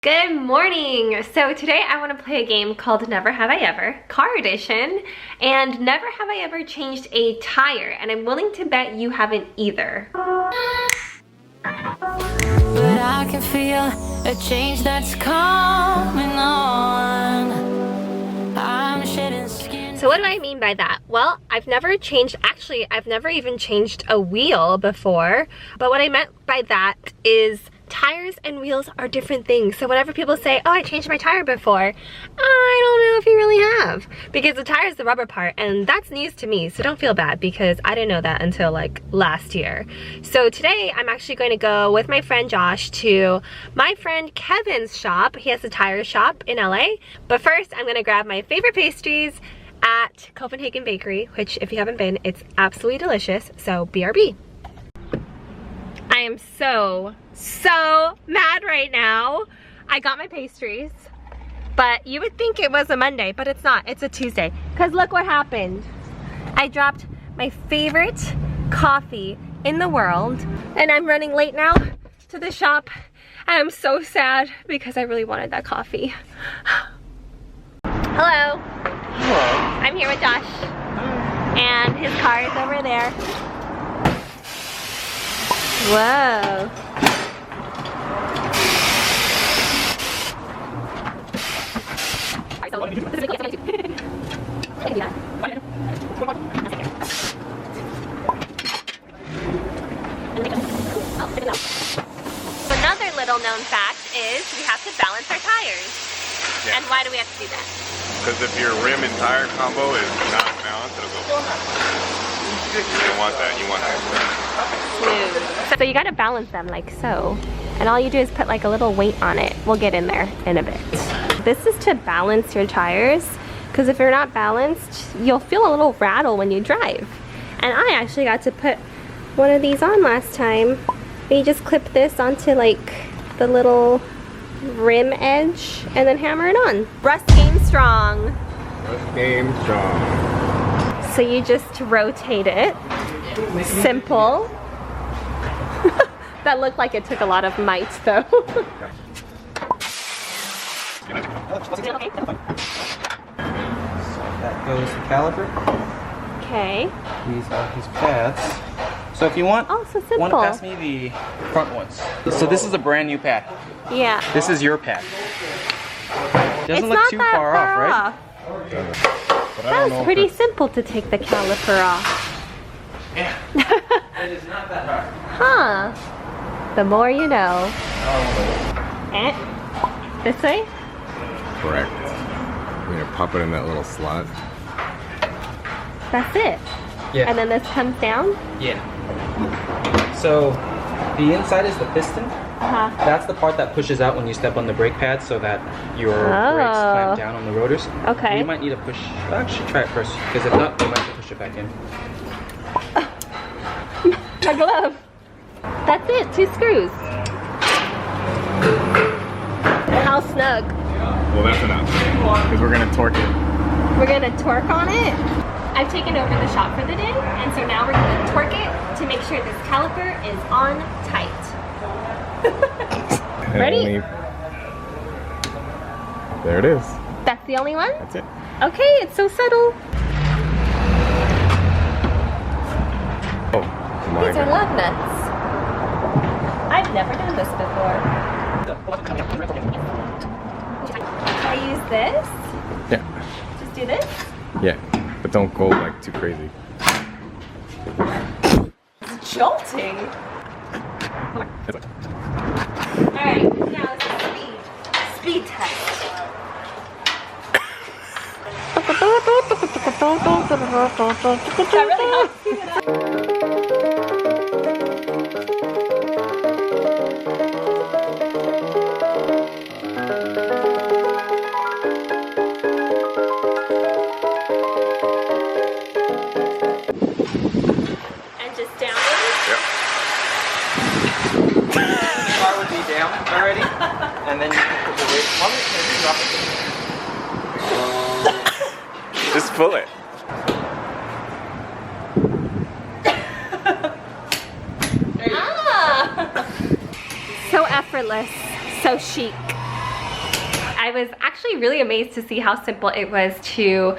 Good morning! So today I want to play a game called Never Have I Ever, car edition, and never have I ever changed a tire, and I'm willing to bet you haven't either. But I can feel a change that's coming on. I'm shedding skin. So what do I mean by that? Well, I've never even changed a wheel before, but what I meant by that is tires and wheels are different things. So whenever people say, oh, I changed my tire before, I don't know if you really have, because the tire is the rubber part, and that's news to me, so don't feel bad because I didn't know that until like last year. So today I'm actually going to go with my friend Josh to my friend Kevin's shop. He has a tire shop in LA, but first I'm gonna grab my favorite pastries at Copenhagen Bakery, which if you haven't been, it's absolutely delicious, so BRB. I am so mad right now. I got my pastries, but you would think it was a Monday, but it's not. It's a Tuesday. Because look what happened. I dropped my favorite coffee in the world, and I'm running late now to the shop. I'm so sad because I really wanted that coffee. Hello. Hello. I'm here with Josh. And his car is over there. Whoa. Another little known fact is we have to balance our tires. Yeah. And why do we have to do that? Because if your rim and tire combo is not balanced, it'll go. You don't want that. You want that. So you gotta balance them like so. And all you do is put like a little weight on it. We'll get in there in a bit. This is to balance your tires, because if you're not balanced, you'll feel a little rattle when you drive. And I actually got to put one of these on last time. You just clip this onto like the little rim edge and then hammer it on. Rust game strong. Rust game strong. So you just rotate it. Simple. That looked like it took a lot of might though. That goes the caliper. Okay. These are his pads. So if you want, Oh, so simple. want to pass me the front ones. So this is a brand new pad. Yeah. This is your pad. Doesn't It's look not too that far off, right? off. That was pretty simple to take the caliper off. Yeah. It is not that hard. Huh. The more you know. Eh? This way? Correct. You're gonna pop it in that little slot. That's it. Yeah. And then this comes down? Yeah. So the inside is the piston. Uh-huh. That's the part that pushes out when you step on the brake pad so that your brakes clamp down on the rotors. Okay. You might need to push, actually try it first, because if not, you might have to push it back in. A glove. That's it, 2 screws. How snug. Well, that's enough. Because we're gonna torque it. We're gonna torque on it. I've taken over the shop for the day, and so now we're gonna torque it to make sure this caliper is on tight. Ready? There it is. That's the only one? That's it. Okay, it's so subtle. Oh my These are God. lug nuts. I've never done this before. I use this? Yeah. Just do this? Yeah. But don't go like too crazy. It's jolting. Alright, now it's speed test. That really helps. And just down it. Yep. The car would be down already, and then you can put the weight. Maybe drop it. Just pull it. So effortless, so chic. I was actually really amazed to see how simple it was to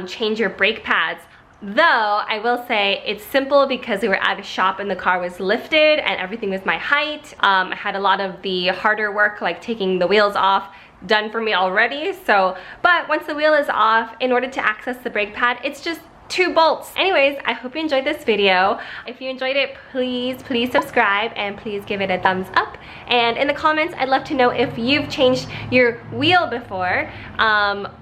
change your brake pads. Though, I will say it's simple because we were at a shop and the car was lifted and everything was my height. I had a lot of the harder work, like taking the wheels off, done for me already. So, but once the wheel is off, in order to access the brake pad, it's just 2 bolts. Anyways, I hope you enjoyed this video. If you enjoyed it, please subscribe and please give it a thumbs up. And in the comments, I'd love to know if you've changed your wheel before,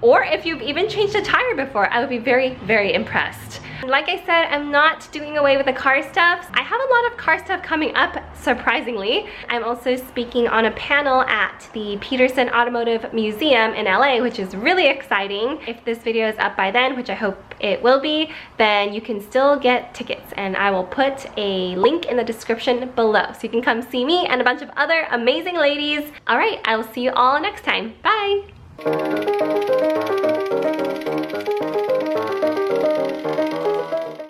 or if you've even changed a tire before. I would be very impressed. Like I said, I'm not doing away with the car stuff. I have a lot of car stuff coming up, surprisingly. I'm also speaking on a panel at the Petersen Automotive Museum in LA, which is really exciting. If this video is up by then, which I hope it will be, then you can still get tickets, and I will put a link in the description below so you can come see me and a bunch of other amazing ladies. All right, I will see you all next time. Bye.